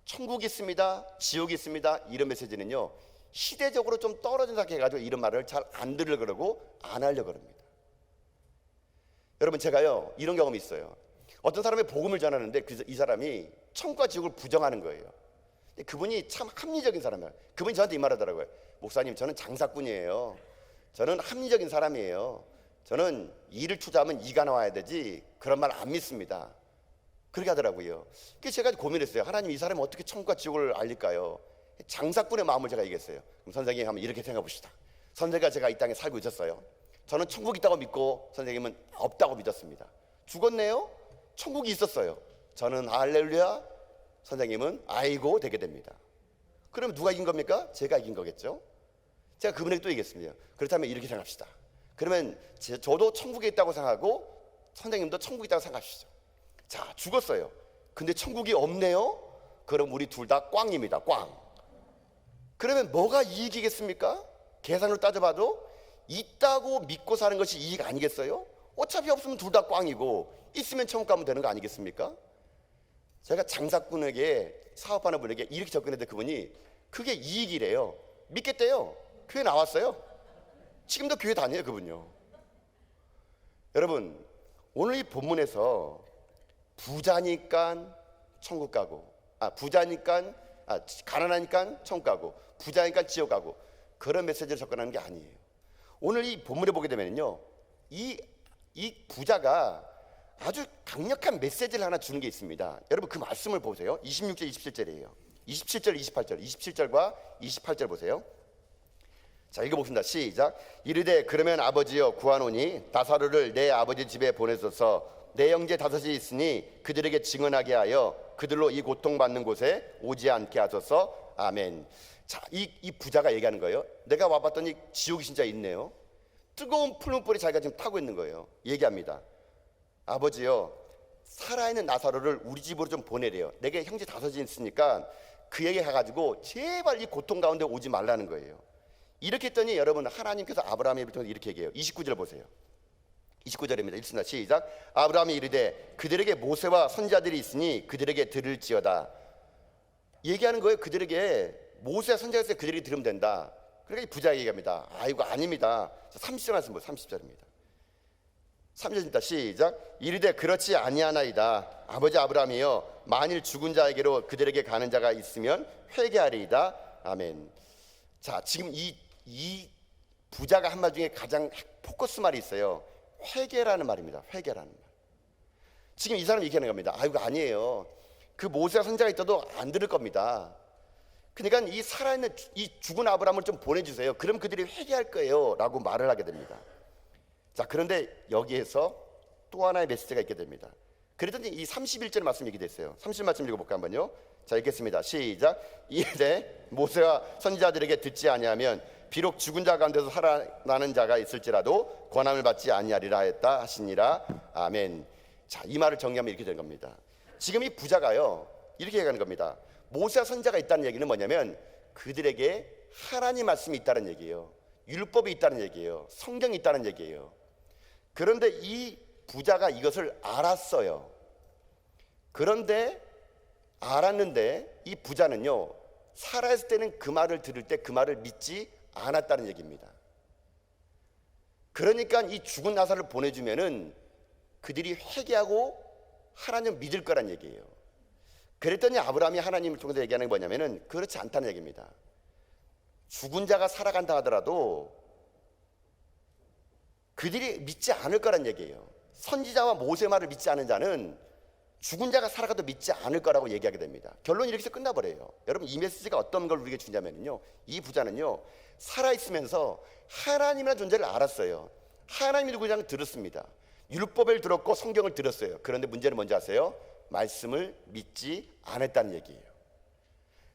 천국이 있습니다, 지옥이 있습니다, 이런 메시지는요 시대적으로 좀 떨어진 생각해가지고 이런 말을 잘 안 들으려고 그러고 안 하려고 합니다. 여러분, 제가요 이런 경험이 있어요. 어떤 사람이 복음을 전하는데 이 사람이 천국과 지옥을 부정하는 거예요. 그분이 참 합리적인 사람이에요. 그분이 저한테 이 말 하더라고요. 목사님, 저는 장사꾼이에요. 저는 합리적인 사람이에요. 저는 일을 투자하면 이가 나와야 되지 그런 말 안 믿습니다. 그렇게 하더라고요. 그래서 제가 고민했어요. 하나님, 이 사람이 어떻게 천국과 지옥을 알릴까요? 장사꾼의 마음을 제가 얘기했어요. 그럼 선생님 한번 이렇게 생각해 봅시다. 선생님과 제가 이 땅에 살고 있었어요. 저는 천국이 있다고 믿고 선생님은 없다고 믿었습니다. 죽었네요? 천국이 있었어요. 저는 할렐루야, 선생님은 아이고 되게 됩니다. 그럼 누가 이긴 겁니까? 제가 이긴 거겠죠. 제가 그분에게 또 얘기했습니다. 그렇다면 이렇게 생각합시다. 그러면 저도 천국에 있다고 생각하고 선생님도 천국에 있다고 생각하시죠. 자, 죽었어요. 근데 천국이 없네요? 그럼 우리 둘 다 꽝입니다. 꽝. 그러면 뭐가 이익이겠습니까? 계산으로 따져봐도 있다고 믿고 사는 것이 이익 아니겠어요? 어차피 없으면 둘 다 꽝이고 있으면 천국 가면 되는 거 아니겠습니까? 제가 장사꾼에게, 사업하는 분에게 이렇게 접근했는데 그분이 그게 이익이래요. 믿겠대요. 교회 나왔어요. 지금도 교회 다녀요, 그분요. 여러분, 오늘 이 본문에서 부자니까 천국 가고, 가난하니까 천국 가고, 부자니까 지옥 가고, 그런 메시지를 접근하는 게 아니에요. 오늘 이 본문에 보게 되면요, 이 부자가 아주 강력한 메시지를 하나 주는 게 있습니다. 여러분, 그 말씀을 보세요. 26절 27절이에요 27절 28절 27절과 28절 보세요. 자, 읽어봅시다. 시작. 이르되 그러면 아버지여 구하노니 나사로를 내 아버지 집에 보내소서. 내 형제 다섯이 있으니 그들에게 증언하게 하여 그들로 이 고통받는 곳에 오지 않게 하소서. 아멘. 자, 이 부자가 얘기하는 거예요. 내가 와봤더니 지옥이 진짜 있네요. 뜨거운 풀무불에 자기가 지금 타고 있는 거예요. 얘기합니다. 아버지요, 살아있는 나사로를 우리 집으로 좀 보내래요. 내게 형제 5이 있으니까 그에게 가가지고 제발 이 고통 가운데 오지 말라는 거예요. 이렇게 했더니 여러분, 하나님께서 아브라함의 입을 통해서 이렇게 얘기해요. 29절 보세요. 29절입니다. 읽습니다. 시작. 아브라함이 이르되 그들에게 모세와 선지자들이 있으니 그들에게 들을지어다. 얘기하는 거예요. 그들에게 모세와 선지자가 있으니 그들이 들으면 된다. 그러니까 이 부자가 얘기합니다. 아이고 아닙니다. 30절 말씀 보세요. 30절입니다. 3절입니다. 시작. 이르되 그렇지 아니하나이다. 아버지 아브라함이여, 만일 죽은 자에게로 그들에게 가는 자가 있으면 회개하리이다. 아멘. 자, 지금 이 부자가 한 말 중에 가장 포커스 말이 있어요. 회개라는 말입니다. 회개라는 말. 지금 이 사람이 얘기하는 겁니다. 아이고 아니에요. 그 모세와 선지자가 있어도 안 들을 겁니다. 그러니까 이 살아있는 이 죽은 아브라함을 좀 보내주세요. 그럼 그들이 회개할 거예요 라고 말을 하게 됩니다. 자, 그런데 여기에서 또 하나의 메시지가 있게 됩니다. 그랬더니 이 31절 말씀 얘기 됐어요. 30절 말씀 읽어볼까 한번요. 자, 읽겠습니다. 시작. 이르되 모세와 선지자들에게 듣지 아니하면 비록 죽은 자 가운데서 살아나는 자가 있을지라도 권함을 받지 아니하리라 했다 하시니라. 아멘. 자, 이 말을 정리하면 이렇게 되는 겁니다. 지금 이 부자가요 이렇게 얘기하는 겁니다. 모세와 선지자가 있다는 얘기는 뭐냐면 그들에게 하나님 말씀이 있다는 얘기예요. 율법이 있다는 얘기예요. 성경이 있다는 얘기예요. 그런데 이 부자가 이것을 알았어요. 그런데 알았는데 이 부자는요 살아있을 때는 그 말을 들을 때 그 말을 믿지 않았다는 얘기입니다. 그러니까 이 죽은 나사를 보내주면은 그들이 회개하고 하나님을 믿을 거란 얘기예요. 그랬더니 아브라함이 하나님을 통해서 얘기하는 게 뭐냐면은 그렇지 않다는 얘기입니다. 죽은 자가 살아간다 하더라도 그들이 믿지 않을 거란 얘기예요. 선지자와 모세 말을 믿지 않은 자는 죽은 자가 살아가도 믿지 않을 거라고 얘기하게 됩니다. 결론이 이렇게 해서 끝나버려요. 여러분, 이 메시지가 어떤 걸 우리에게 주냐면요, 이 부자는요 살아있으면서 하나님이라는 존재를 알았어요. 하나님이 누구냐는 들었습니다. 율법을 들었고 성경을 들었어요. 그런데 문제는 뭔지 아세요? 말씀을 믿지 않았다는 얘기예요.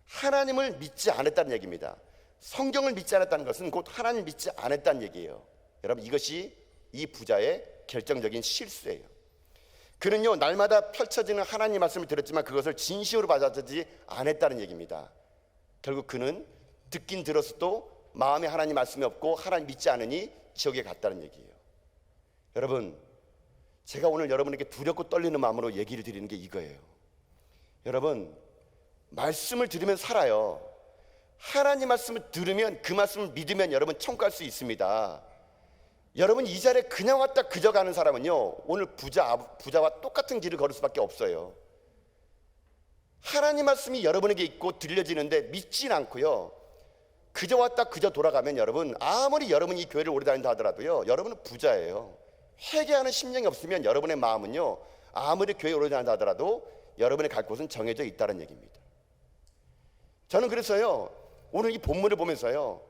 하나님을 믿지 않았다는 얘기입니다. 성경을 믿지 않았다는 것은 곧 하나님을 믿지 않았다는 얘기예요. 여러분, 이것이 이 부자의 결정적인 실수예요. 그는요 날마다 펼쳐지는 하나님 말씀을 들었지만 그것을 진심으로 받아들이지 않았다는 얘기입니다. 결국 그는 듣긴 들었어도 마음에 하나님 말씀이 없고 하나님 믿지 않으니 지옥에 갔다는 얘기예요. 여러분, 제가 오늘 여러분에게 두렵고 떨리는 마음으로 얘기를 드리는 게 이거예요. 여러분, 말씀을 들으면 살아요. 하나님 말씀을 들으면 그 말씀을 믿으면 여러분 천국 갈 수 있습니다. 여러분, 이 자리에 그냥 왔다 그저 가는 사람은요 오늘 부자와 똑같은 길을 걸을 수밖에 없어요. 하나님 말씀이 여러분에게 있고 들려지는데 믿진 않고요 그저 왔다 그저 돌아가면 여러분, 아무리 여러분이 이 교회를 오래 다닌다 하더라도요 여러분은 부자예요. 회개하는 심령이 없으면 여러분의 마음은요 아무리 교회에 오래 다닌다 하더라도 여러분의 갈 곳은 정해져 있다는 얘기입니다. 저는 그래서요 오늘 이 본문을 보면서요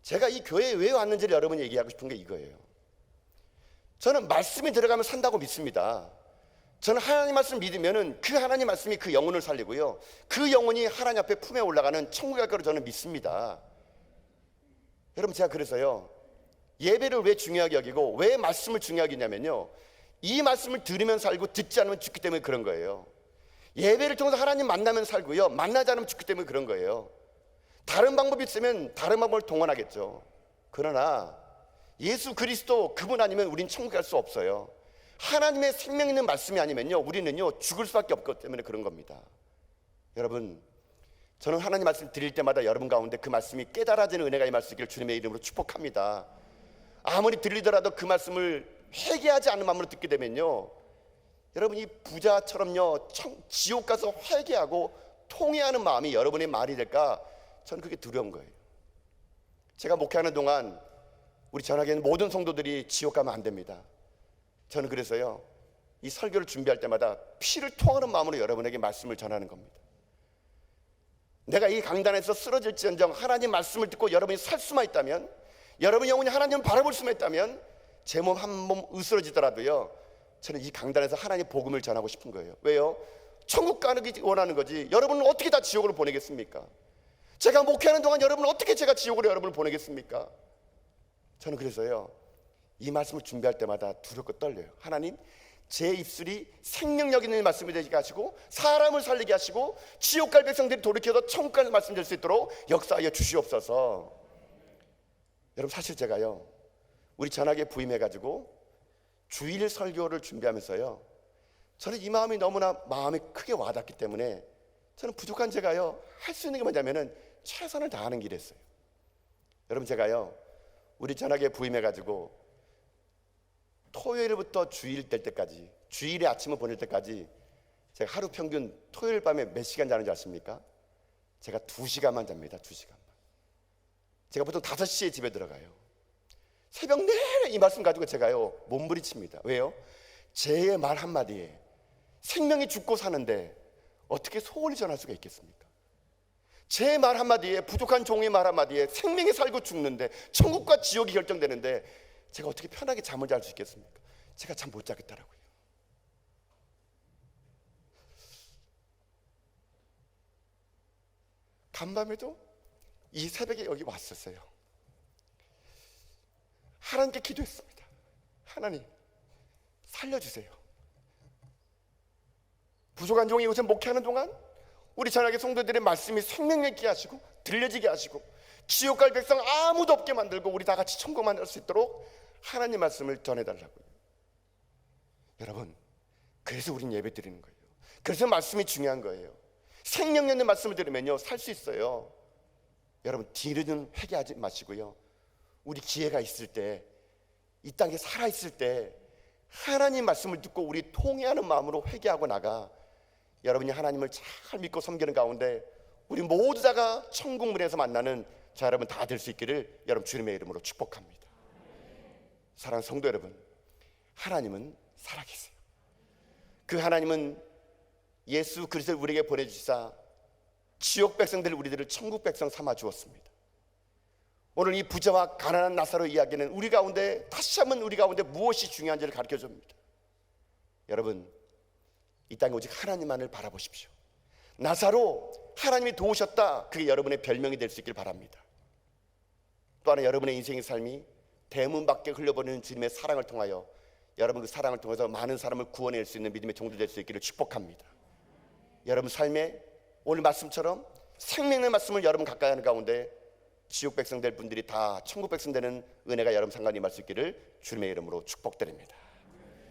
제가 이 교회에 왜 왔는지를 여러분이 얘기하고 싶은 게 이거예요. 저는 말씀이 들어가면 산다고 믿습니다. 저는 하나님 말씀 믿으면은 그 하나님 말씀이 그 영혼을 살리고요 그 영혼이 하나님 앞에 품에 올라가는 천국에 갈 거로 저는 믿습니다. 여러분, 제가 그래서요 예배를 왜 중요하게 여기고 왜 말씀을 중요하게 하냐면요 이 말씀을 들으면 살고 듣지 않으면 죽기 때문에 그런 거예요. 예배를 통해서 하나님 만나면 살고요 만나지 않으면 죽기 때문에 그런 거예요. 다른 방법이 있으면 다른 방법을 동원하겠죠. 그러나 예수 그리스도 그분 아니면 우린 천국 갈 수 없어요. 하나님의 생명 있는 말씀이 아니면요 우리는요 죽을 수밖에 없기 때문에 그런 겁니다. 여러분, 저는 하나님 말씀 드릴 때마다 여러분 가운데 그 말씀이 깨달아지는 은혜가 임할 수 있기를 주님의 이름으로 축복합니다. 아무리 들리더라도 그 말씀을 회개하지 않는 마음으로 듣게 되면요 여러분, 이 부자처럼요 지옥 가서 회개하고 통회하는 마음이 여러분의 말이 될까, 저는 그게 두려운 거예요. 제가 목회하는 동안 우리 전하계는 모든 성도들이 지옥 가면 안 됩니다. 저는 그래서요 이 설교를 준비할 때마다 피를 토하는 마음으로 여러분에게 말씀을 전하는 겁니다. 내가 이 강단에서 쓰러질지언정 하나님 말씀을 듣고 여러분이 살 수만 있다면, 여러분 영혼이 하나님을 바라볼 수만 있다면, 제 몸 한 몸 으스러지더라도요 저는 이 강단에서 하나님 복음을 전하고 싶은 거예요. 왜요? 천국 가기 원하는 거지 여러분은 어떻게 다 지옥으로 보내겠습니까? 제가 목회하는 동안 여러분 어떻게 제가 지옥으로 여러분을 보내겠습니까? 저는 그래서요, 이 말씀을 준비할 때마다 두렵고 떨려요. 하나님, 제 입술이 생명력 있는 말씀이 되게 하시고 사람을 살리게 하시고 지옥 갈 백성들이 돌이켜서 천국 갈 말씀드릴 수 있도록 역사하여 주시옵소서. 여러분, 사실 제가요, 우리 전학에 부임해가지고 주일 설교를 준비하면서요, 저는 이 마음이 너무나 마음이 크게 와닿기 때문에 저는 부족한 제가요, 할 수 있는 게 뭐냐면은 최선을 다하는 길이 있어요. 여러분, 제가요, 우리 전학에 부임해가지고 토요일부터 주일 될 때까지, 주일에 아침을 보낼 때까지 제가 하루 평균 토요일 밤에 몇 시간 자는지 아십니까? 제가 2시간만 잡니다. 2시간만. 제가 보통 5시에 집에 들어가요. 새벽 내내 이 말씀 가지고 제가요 몸부리칩니다. 왜요? 제 말 한마디에 생명이 죽고 사는데 어떻게 소원이 전할 수가 있겠습니까? 제 말 한마디에, 부족한 종의 말 한마디에 생명이 살고 죽는데, 천국과 지옥이 결정되는데 제가 어떻게 편하게 잠을 잘 수 있겠습니까? 제가 잠 못 자겠더라고요. 간밤에도 이 새벽에 여기 왔었어요. 하나님께 기도했습니다. 하나님, 살려주세요. 부족한 종이 요새 목회하는 동안 우리 전학의 성도들의 말씀이 생명력 있게 하시고 들려지게 하시고 지옥 갈 백성 아무도 없게 만들고 우리 다 같이 천국 만날 수 있도록 하나님 말씀을 전해달라고요. 여러분, 그래서 우린 예배 드리는 거예요. 그래서 말씀이 중요한 거예요. 생명력 있는 말씀을 들으면요 살 수 있어요. 여러분, 뒤로는 회개하지 마시고요, 우리 기회가 있을 때, 이 땅에 살아있을 때 하나님 말씀을 듣고 우리 통회하는 마음으로 회개하고 나가 여러분이 하나님을 잘 믿고 섬기는 가운데 우리 모두 다가 천국문에서 만나는 자 여러분 다 될 수 있기를 여러분 주님의 이름으로 축복합니다. 사랑하는 성도 여러분, 하나님은 살아계세요. 그 하나님은 예수 그리스도를 우리에게 보내주시사 지옥 백성들 우리들을 천국 백성 삼아 주었습니다. 오늘 이 부자와 가난한 나사로 이야기는 우리 가운데, 다시 한번 우리 가운데 무엇이 중요한지를 가르쳐 줍니다. 여러분, 이 땅에 오직 하나님만을 바라보십시오. 나사로 하나님이 도우셨다, 그게 여러분의 별명이 될 수 있길 바랍니다. 또 하나, 여러분의 인생의 삶이 대문 밖에 흘려보내는 주님의 사랑을 통하여 여러분 그 사랑을 통해서 많은 사람을 구원할 수 있는 믿음의 종도 될 수 있기를 축복합니다. 여러분 삶에 오늘 말씀처럼 생명의 말씀을 여러분 가까이 하는 가운데 지옥 백성 될 분들이 다 천국 백성 되는 은혜가 여러분 상관이 임할 수 있기를 주님의 이름으로 축복드립니다.